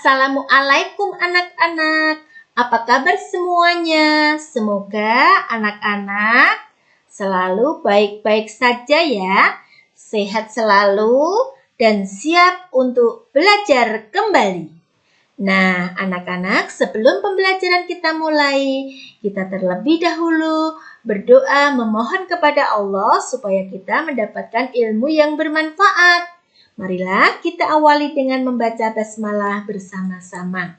Assalamualaikum anak-anak. Apa kabar semuanya? Semoga anak-anak selalu baik-baik saja ya. Sehat selalu dan siap untuk belajar kembali. Nah, anak-anak, sebelum pembelajaran kita mulai, kita terlebih dahulu berdoa memohon kepada Allah supaya kita mendapatkan ilmu yang bermanfaat. Marilah kita awali dengan membaca basmalah bersama-sama.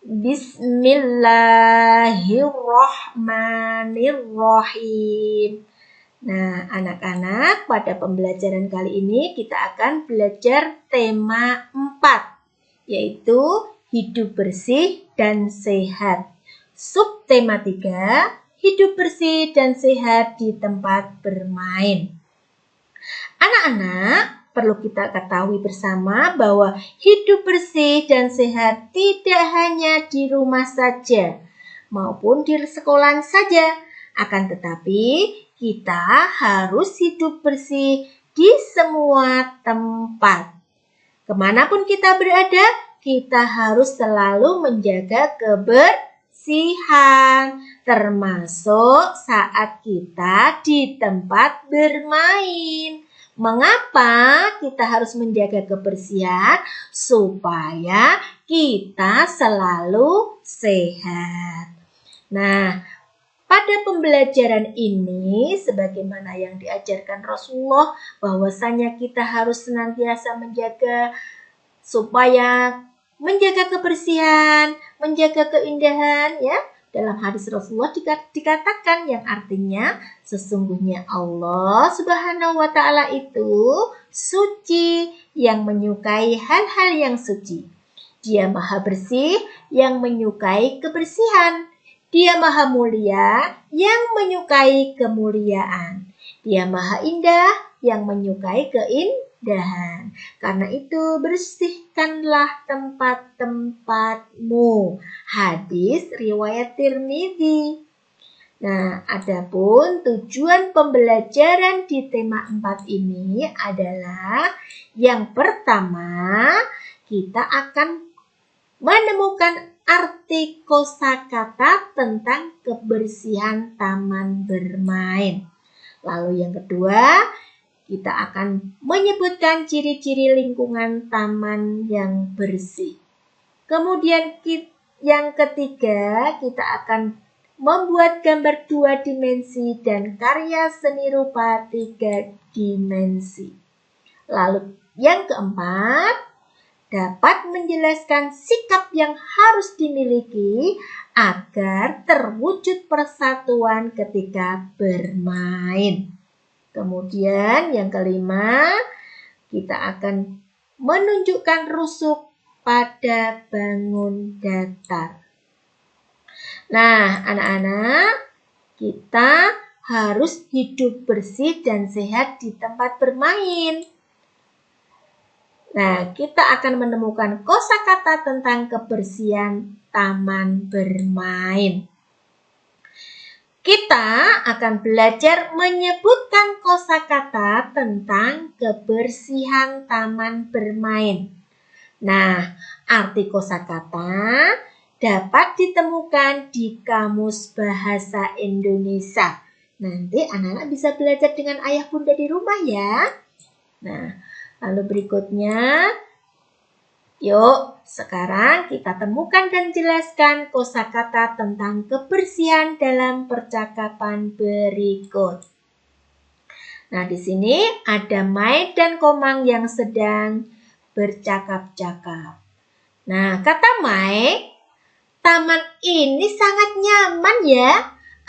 Bismillahirrahmanirrahim. Nah, anak-anak, pada pembelajaran kali ini kita akan belajar tema 4, yaitu hidup bersih dan sehat. Subtema 3, hidup bersih dan sehat di tempat bermain. Anak-anak, perlu kita ketahui bersama bahwa hidup bersih dan sehat tidak hanya di rumah saja, maupun di sekolah saja. Akan tetapi, kita harus hidup bersih di semua tempat. Kemanapun kita berada, kita harus selalu menjaga kebersihan, termasuk saat kita di tempat bermain. Mengapa kita harus menjaga kebersihan? Supaya kita selalu sehat. Nah, pada pembelajaran ini, sebagaimana yang diajarkan Rasulullah, bahwasanya kita harus senantiasa menjaga supaya menjaga kebersihan, menjaga keindahan, ya. Dalam hadis Rasulullah dikatakan yang artinya sesungguhnya Allah Subhanahu wa Ta'ala itu suci yang menyukai hal-hal yang suci. Dia maha bersih yang menyukai kebersihan. Dia maha mulia yang menyukai kemuliaan. Dia maha indah yang menyukai keindahan. Karena itu bersihkanlah tempat-tempatmu. Hadis riwayat Tirmidzi. Nah, adapun tujuan pembelajaran di tema 4 ini adalah yang pertama, kita akan menemukan arti kosakata tentang kebersihan taman bermain. Lalu yang kedua, kita akan menyebutkan ciri-ciri lingkungan taman yang bersih. Kemudian yang ketiga, kita akan membuat gambar 2 dimensi dan karya seni rupa 3 dimensi. Lalu yang keempat, dapat menjelaskan sikap yang harus dimiliki agar terwujud persatuan ketika bermain. Kemudian yang kelima, kita akan menunjukkan rusuk pada bangun datar. Nah, anak-anak, kita harus hidup bersih dan sehat di tempat bermain. Nah, kita akan menemukan kosakata tentang kebersihan taman bermain. Kita akan belajar menyebutkan kosakata tentang kebersihan taman bermain. Nah, arti kosakata dapat ditemukan di Kamus Bahasa Indonesia. Nanti anak-anak bisa belajar dengan ayah bunda di rumah ya. Nah, lalu berikutnya, yuk sekarang kita temukan dan jelaskan kosakata tentang kebersihan dalam percakapan berikut. Nah, di sini ada Mai dan Komang yang sedang bercakap-cakap. Nah, kata Mai, taman ini sangat nyaman ya.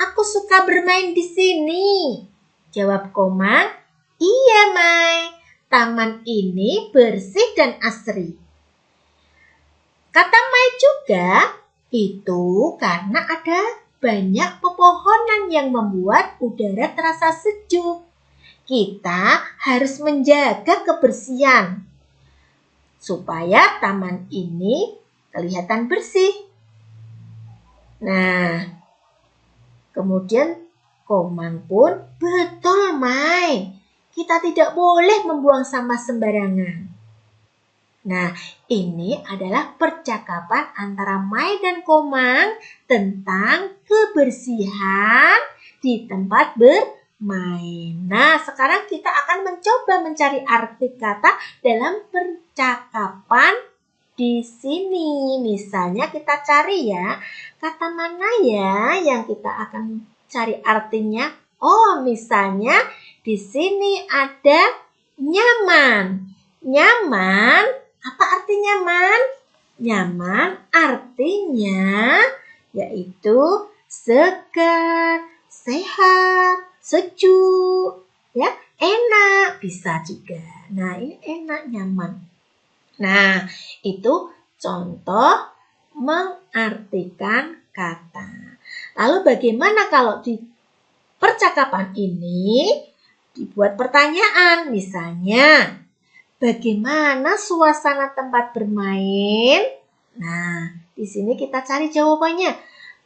Aku suka bermain di sini. Jawab Komang, iya Mai. Taman ini bersih dan asri. Kata Mai juga, itu karena ada banyak pepohonan yang membuat udara terasa sejuk. Kita harus menjaga kebersihan supaya taman ini kelihatan bersih. Nah, kemudian Komang pun, betul Mai. Kita tidak boleh membuang sampah sembarangan. Nah, ini adalah percakapan antara Mai dan Komang tentang kebersihan di tempat bermain. Nah, sekarang kita akan mencoba mencari arti kata dalam percakapan di sini. Misalnya kita cari ya, kata mana ya yang kita akan cari artinya? Oh, misalnya di sini ada nyaman. Nyaman, apa arti nyaman? Nyaman artinya yaitu segar, sehat, sejuk, ya, enak bisa juga. Nah, ini enak, nyaman. Nah, itu contoh mengartikan kata. Lalu bagaimana kalau di percakapan ini dibuat pertanyaan? Misalnya, bagaimana suasana tempat bermain? Nah, di sini kita cari jawabannya.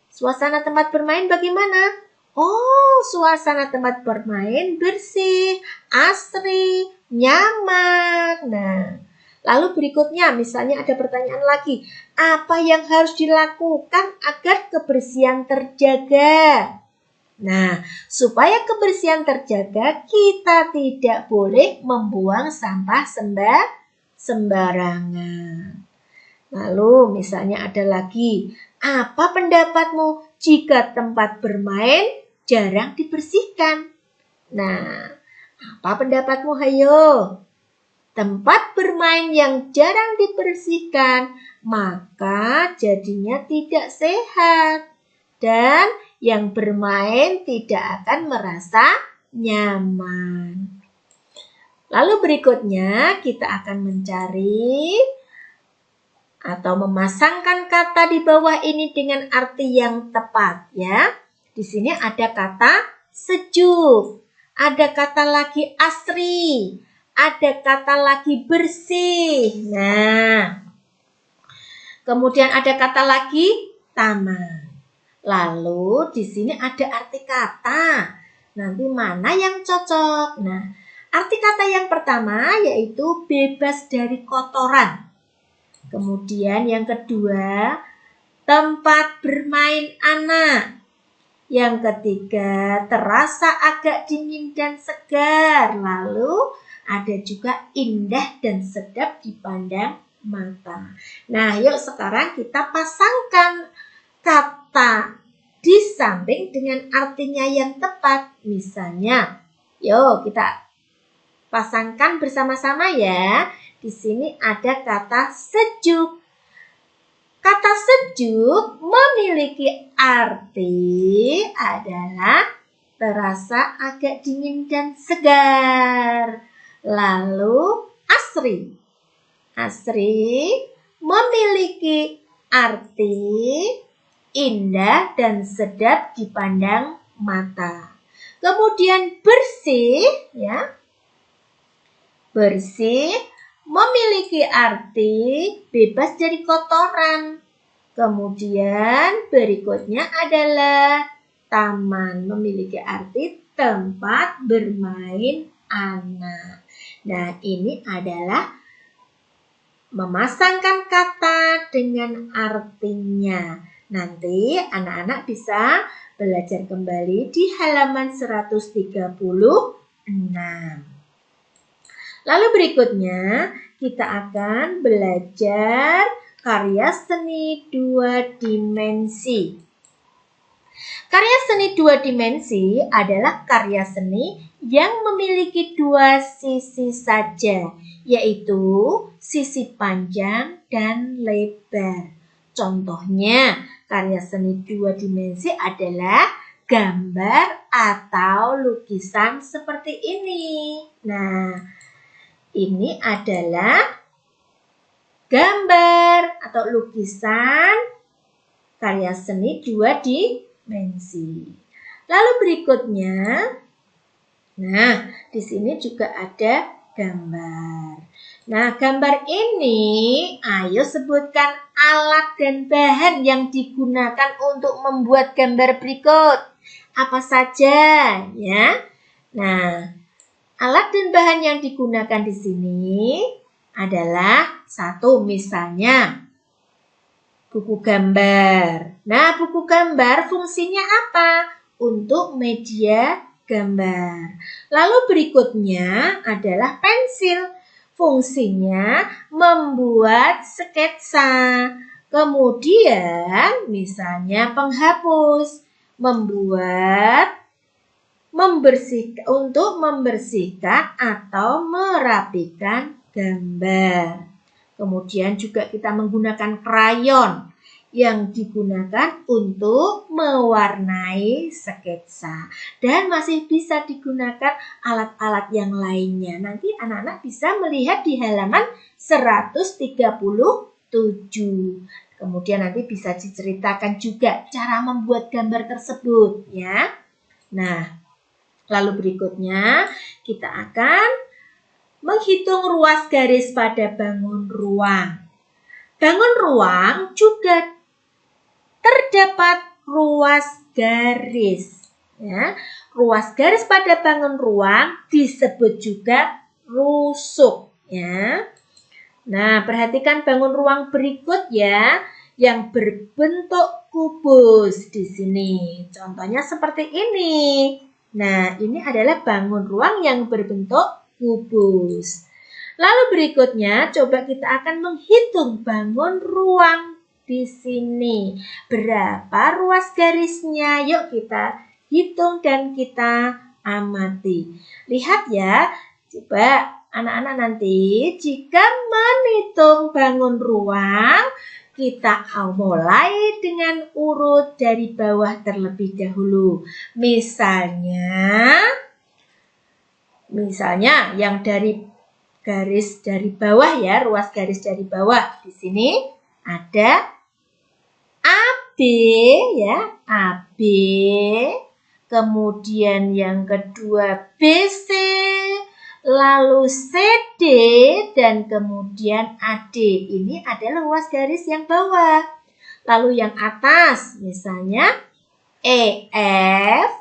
Suasana tempat bermain bagaimana? Oh, suasana tempat bermain bersih, asri, nyaman. Nah, lalu berikutnya misalnya ada pertanyaan lagi. Apa yang harus dilakukan agar kebersihan terjaga? Nah, supaya kebersihan terjaga, kita tidak boleh membuang sampah sembarangan. Lalu misalnya ada lagi, apa pendapatmu jika tempat bermain jarang dibersihkan? Nah, apa pendapatmu? Hayo. Tempat bermain yang jarang dibersihkan, maka jadinya tidak sehat. Dan yang bermain tidak akan merasa nyaman. Lalu berikutnya kita akan mencari atau memasangkan kata di bawah ini dengan arti yang tepat ya. Di sini ada kata sejuk, ada kata lagi asri, ada kata lagi bersih. Nah, kemudian ada kata lagi taman. Lalu di sini ada arti kata. Nanti mana yang cocok? Nah, arti kata yang pertama yaitu bebas dari kotoran. Kemudian yang kedua, tempat bermain anak. Yang ketiga, terasa agak dingin dan segar. Lalu ada juga indah dan sedap dipandang mata. Nah, yuk sekarang kita pasangkan kata di samping dengan artinya yang tepat. Misalnya, yuk kita pasangkan bersama-sama ya. Di sini ada kata sejuk. Kata sejuk memiliki arti adalah terasa agak dingin dan segar. Lalu asri. Asri memiliki arti indah dan sedap dipandang mata. Kemudian bersih, ya. Bersih memiliki arti bebas dari kotoran. Kemudian berikutnya adalah taman, memiliki arti tempat bermain anak. Nah, ini adalah memasangkan kata dengan artinya. Nanti anak-anak bisa belajar kembali di halaman 136. Lalu berikutnya kita akan belajar karya seni 2 dimensi. Karya seni 2 dimensi adalah karya seni yang memiliki 2 sisi saja, yaitu sisi panjang dan lebar. Contohnya, karya seni 2 dimensi adalah gambar atau lukisan seperti ini. Nah, ini adalah gambar atau lukisan karya seni 2 dimensi. Lalu berikutnya, nah di sini juga ada gambar. Nah, gambar ini, ayo sebutkan alat dan bahan yang digunakan untuk membuat gambar berikut. Apa saja, ya? Nah, alat dan bahan yang digunakan di sini adalah satu, misalnya buku gambar. Nah, buku gambar fungsinya apa? Untuk media gambar. Lalu berikutnya adalah pensil. Fungsinya membuat sketsa. Kemudian misalnya penghapus, untuk membersihkan atau merapikan gambar. Kemudian juga kita menggunakan krayon yang digunakan untuk mewarnai sketsa. Dan masih bisa digunakan alat-alat yang lainnya. Nanti anak-anak bisa melihat di halaman 137. Kemudian nanti bisa diceritakan juga cara membuat gambar tersebut ya. Nah, lalu berikutnya kita akan menghitung ruas garis pada bangun ruang. Bangun ruang juga terdapat ruas garis. Ya. Ruas garis pada bangun ruang disebut juga rusuk. Ya. Nah, perhatikan bangun ruang berikut ya, yang berbentuk kubus di sini. Contohnya seperti ini. Nah, ini adalah bangun ruang yang berbentuk kubus. Lalu berikutnya, coba kita akan menghitung bangun ruang di sini. Berapa ruas garisnya? Yuk kita hitung dan kita amati. Lihat ya, coba anak-anak nanti jika menghitung bangun ruang, kita mulai dengan urut dari bawah terlebih dahulu. Misalnya yang dari garis dari bawah ya, ruas garis dari bawah. Di sini ada AB ya, AB. Kemudian yang kedua BC, lalu CD dan kemudian AD. Ini adalah ruas garis yang bawah. Lalu yang atas misalnya EF,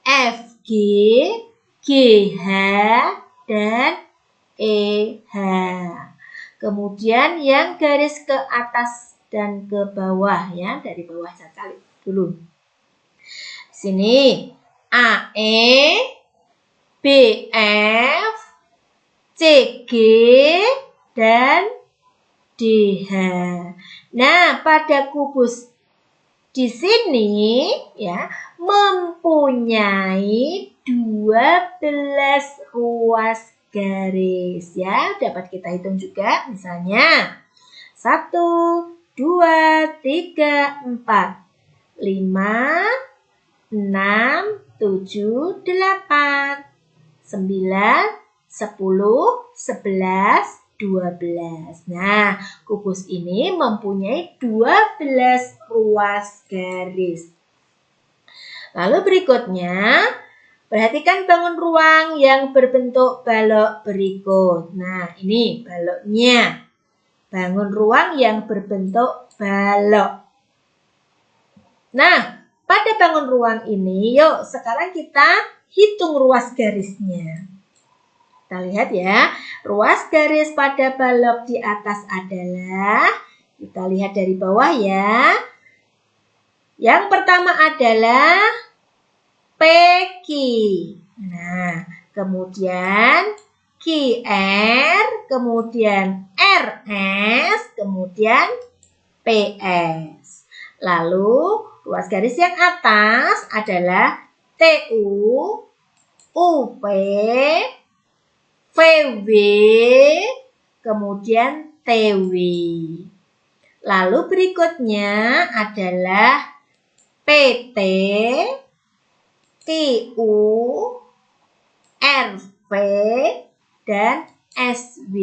FG, GH dan EH. Kemudian yang garis ke atas dan ke bawah ya, dari bawah sekali dulu. Sini AE, BF, CG dan DH. Nah, pada kubus di sini ya mempunyai 12 ruas garis ya, dapat kita hitung juga misalnya 1, 2, 3, 4, 5, 6, 7, 8, 9, 10, 11, 12. Nah, kubus ini mempunyai 12 ruas garis. Lalu berikutnya, perhatikan bangun ruang yang berbentuk balok berikut. Nah, ini baloknya. Bangun ruang yang berbentuk balok. Nah, pada bangun ruang ini, yuk sekarang kita hitung ruas garisnya. Kita lihat ya, ruas garis pada balok di atas adalah, kita lihat dari bawah ya. Yang pertama adalah PQ. Nah, kemudian QR, kemudian RS, kemudian PS. Lalu ruas garis yang atas adalah TU, UP, VW, kemudian TW. Lalu berikutnya adalah PT, TU, RV, dan SW.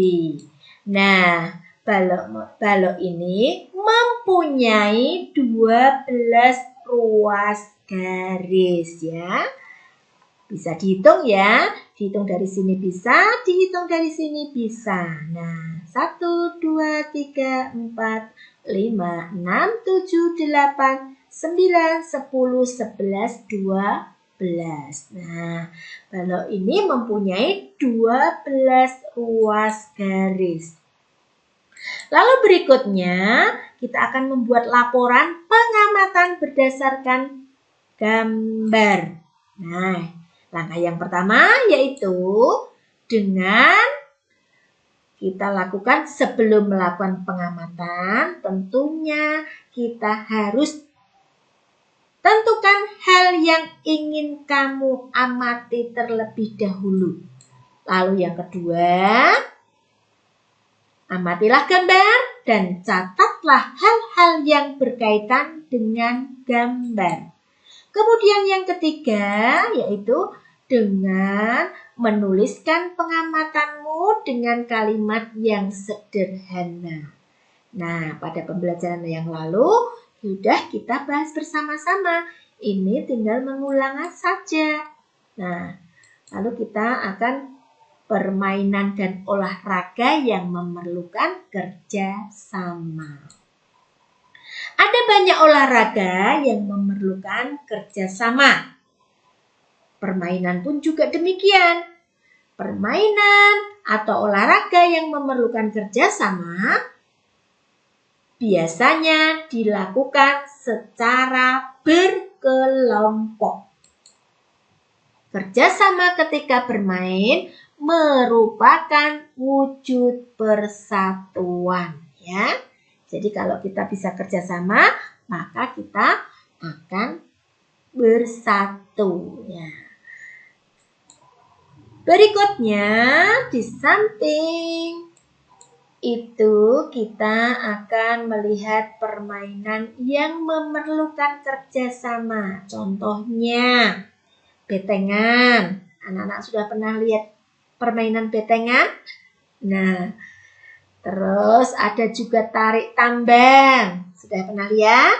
Nah, balok ini mempunyai 12 ruas garis ya. Bisa dihitung ya. Dihitung dari sini bisa, dihitung dari sini bisa. Nah, 1, 2, 3, 4, 5, 6, 7, 8, 9, 10, 11, 12. Nah, balok ini mempunyai 12 ruas garis. Lalu berikutnya kita akan membuat laporan pengamatan berdasarkan gambar. Nah, langkah yang pertama yaitu dengan kita lakukan sebelum melakukan pengamatan, tentunya kita harus tentukan hal yang ingin kamu amati terlebih dahulu. Lalu yang kedua, amatilah gambar dan catatlah hal-hal yang berkaitan dengan gambar. Kemudian yang ketiga yaitu dengan menuliskan pengamatanmu dengan kalimat yang sederhana. Nah, pada pembelajaran yang lalu sudah kita bahas bersama-sama. Ini tinggal mengulang saja. Nah, lalu kita akan permainan dan olahraga yang memerlukan kerja sama. Ada banyak olahraga yang memerlukan kerja sama. Permainan pun juga demikian. Permainan atau olahraga yang memerlukan kerja sama biasanya dilakukan secara berkelompok. Kerjasama ketika bermain merupakan wujud persatuan, ya. Jadi kalau kita bisa kerjasama, maka kita akan bersatu, ya. Berikutnya, di samping itu kita akan melihat permainan yang memerlukan kerjasama. Contohnya, betengan. Anak-anak sudah pernah lihat permainan betengan? Nah, terus ada juga tarik tambang. Sudah pernah lihat?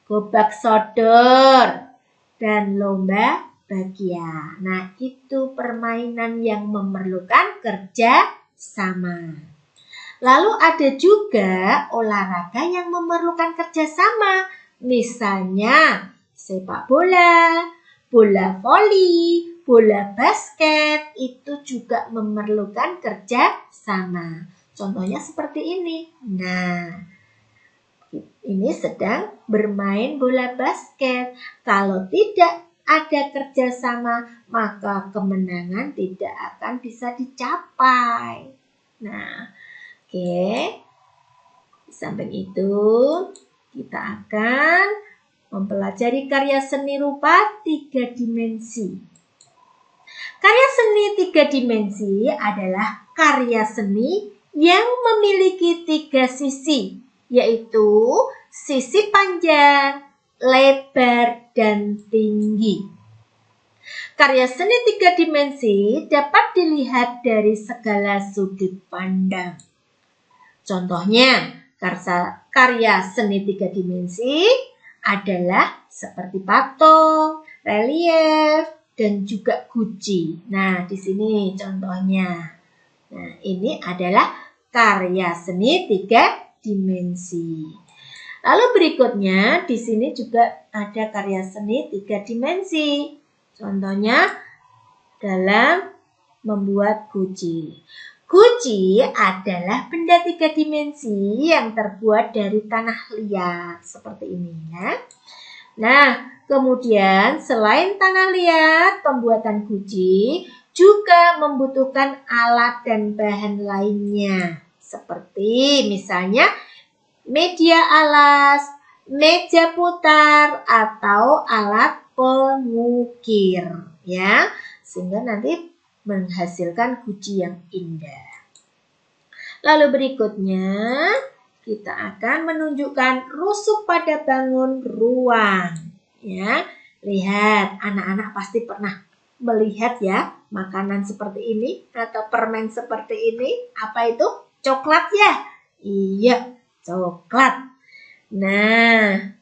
Gobak sodor dan lomba bagia. Nah, itu permainan yang memerlukan kerja sama. Lalu ada juga olahraga yang memerlukan kerjasama. Misalnya sepak bola, bola voli, bola basket itu juga memerlukan kerja sama. Contohnya seperti ini. Nah, ini sedang bermain bola basket. Kalau tidak ada kerjasama, maka kemenangan tidak akan bisa dicapai. Nah, oke. Di samping itu, kita akan mempelajari karya seni rupa 3 dimensi. Karya seni 3 dimensi adalah karya seni yang memiliki 3 sisi, yaitu sisi panjang, lebar, dan tinggi. Karya seni 3 dimensi dapat dilihat dari segala sudut pandang. Contohnya, karya seni 3 dimensi adalah seperti patung, relief, dan juga guci. Nah, di sini contohnya. Nah, ini adalah karya seni 3 dimensi. Lalu berikutnya, di sini juga ada karya seni 3 dimensi. Contohnya dalam membuat guci. Guci adalah benda 3 dimensi yang terbuat dari tanah liat seperti ini, ya. Nah, kemudian selain tanah liat, pembuatan guci juga membutuhkan alat dan bahan lainnya. Seperti misalnya media alas, meja putar, atau alat pengukir, ya. Sehingga nanti menghasilkan guci yang indah. Lalu berikutnya, kita akan menunjukkan rusuk pada bangun ruang. Ya, lihat, anak-anak pasti pernah melihat ya makanan seperti ini atau permen seperti ini. Apa itu? Coklat ya? Iya, coklat. Nah,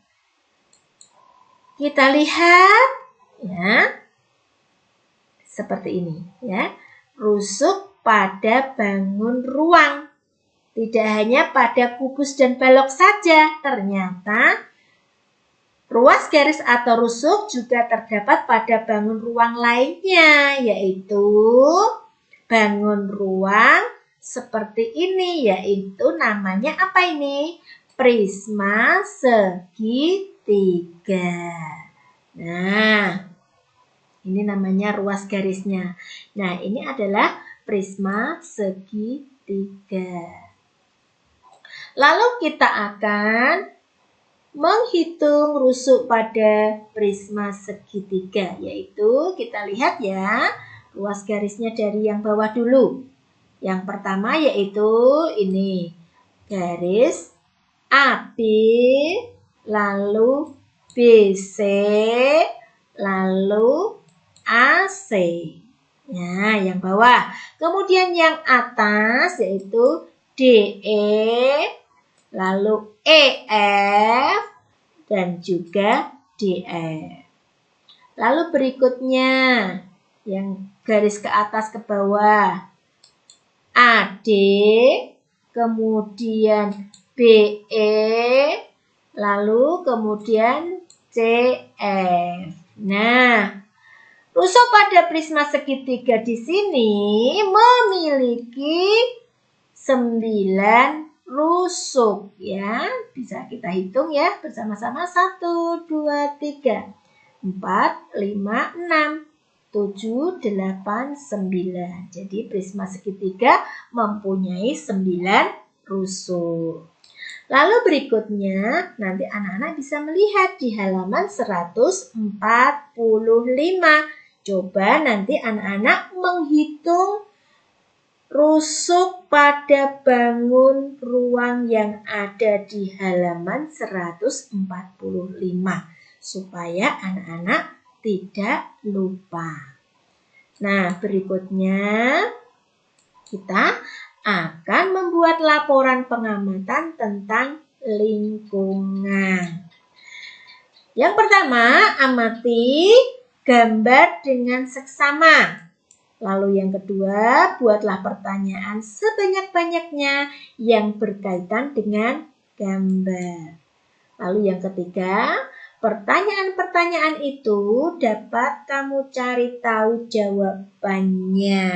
kita lihat ya seperti ini ya. Rusuk pada bangun ruang. Tidak hanya pada kubus dan balok saja, ternyata ruas garis atau rusuk juga terdapat pada bangun ruang lainnya, yaitu bangun ruang seperti ini, yaitu namanya apa ini? Prisma segitiga. Nah, ini namanya ruas garisnya. Nah, ini adalah prisma segitiga. Lalu kita akan menghitung rusuk pada prisma segitiga, yaitu kita lihat ya, ruas garisnya dari yang bawah dulu. Yang pertama yaitu ini, garis AB, lalu BC, lalu AC. Nah, yang bawah. Kemudian yang atas yaitu DE, lalu EF, dan juga DF. Lalu berikutnya, yang garis ke atas ke bawah, AD, kemudian BE, lalu kemudian CF. Nah, rusuk pada prisma segitiga di sini memiliki 9 rusuk ya. Bisa kita hitung ya bersama-sama. 1, 2, 3, 4, 5, 6, 7, 8, 9. Jadi prisma segitiga mempunyai 9 rusuk. Lalu berikutnya nanti anak-anak bisa melihat di halaman 145. Coba nanti anak-anak menghitung rusuk pada bangun ruang yang ada di halaman 145 supaya anak-anak tidak lupa. Nah, berikutnya kita akan membuat laporan pengamatan tentang lingkungan. Yang pertama, amati gambar dengan seksama. Lalu yang kedua, buatlah pertanyaan sebanyak-banyaknya yang berkaitan dengan gambar. Lalu yang ketiga, pertanyaan-pertanyaan itu dapat kamu cari tahu jawabannya.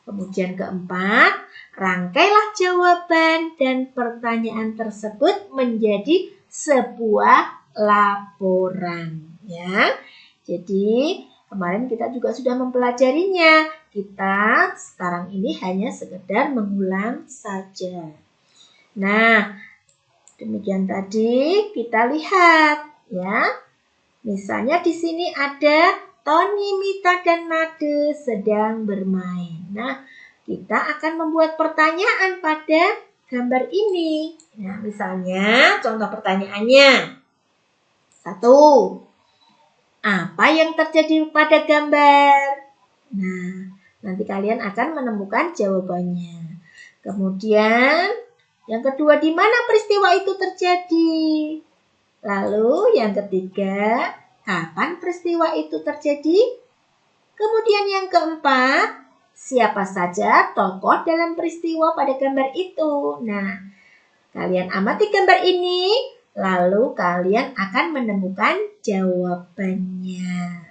Kemudian keempat, rangkailah jawaban dan pertanyaan tersebut menjadi sebuah laporan. Ya, jadi kemarin kita juga sudah mempelajarinya. Kita sekarang ini hanya sekedar mengulang saja. Nah, demikian tadi kita lihat ya. Misalnya di sini ada Tony, Mita, dan Made sedang bermain. Nah, kita akan membuat pertanyaan pada gambar ini. Nah, misalnya contoh pertanyaannya. 1. Apa yang terjadi pada gambar? Nah, nanti kalian akan menemukan jawabannya. Kemudian, yang kedua, di mana peristiwa itu terjadi? Lalu, yang ketiga, kapan peristiwa itu terjadi? Kemudian yang keempat, siapa saja tokoh dalam peristiwa pada gambar itu? Nah, kalian amati gambar ini. Lalu kalian akan menemukan jawabannya.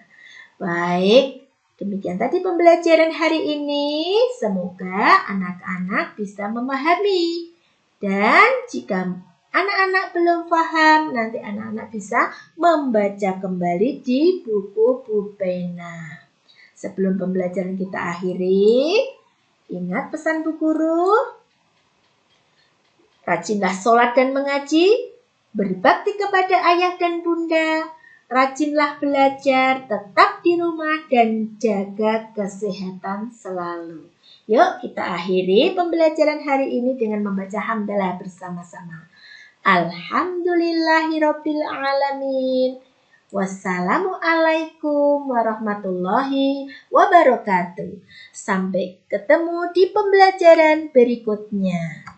Baik, demikian tadi pembelajaran hari ini. Semoga anak-anak bisa memahami. Dan jika anak-anak belum paham, nanti anak-anak bisa membaca kembali di buku Bu Pena. Sebelum pembelajaran kita akhiri, ingat pesan Bu Guru. Rajinlah sholat dan mengaji. Berbakti kepada ayah dan bunda, rajinlah belajar, tetap di rumah, dan jaga kesehatan selalu. Yuk kita akhiri pembelajaran hari ini dengan membaca hamdalah bersama-sama. Alhamdulillahirabbil alamin. Wassalamualaikum warahmatullahi wabarakatuh. Sampai ketemu di pembelajaran berikutnya.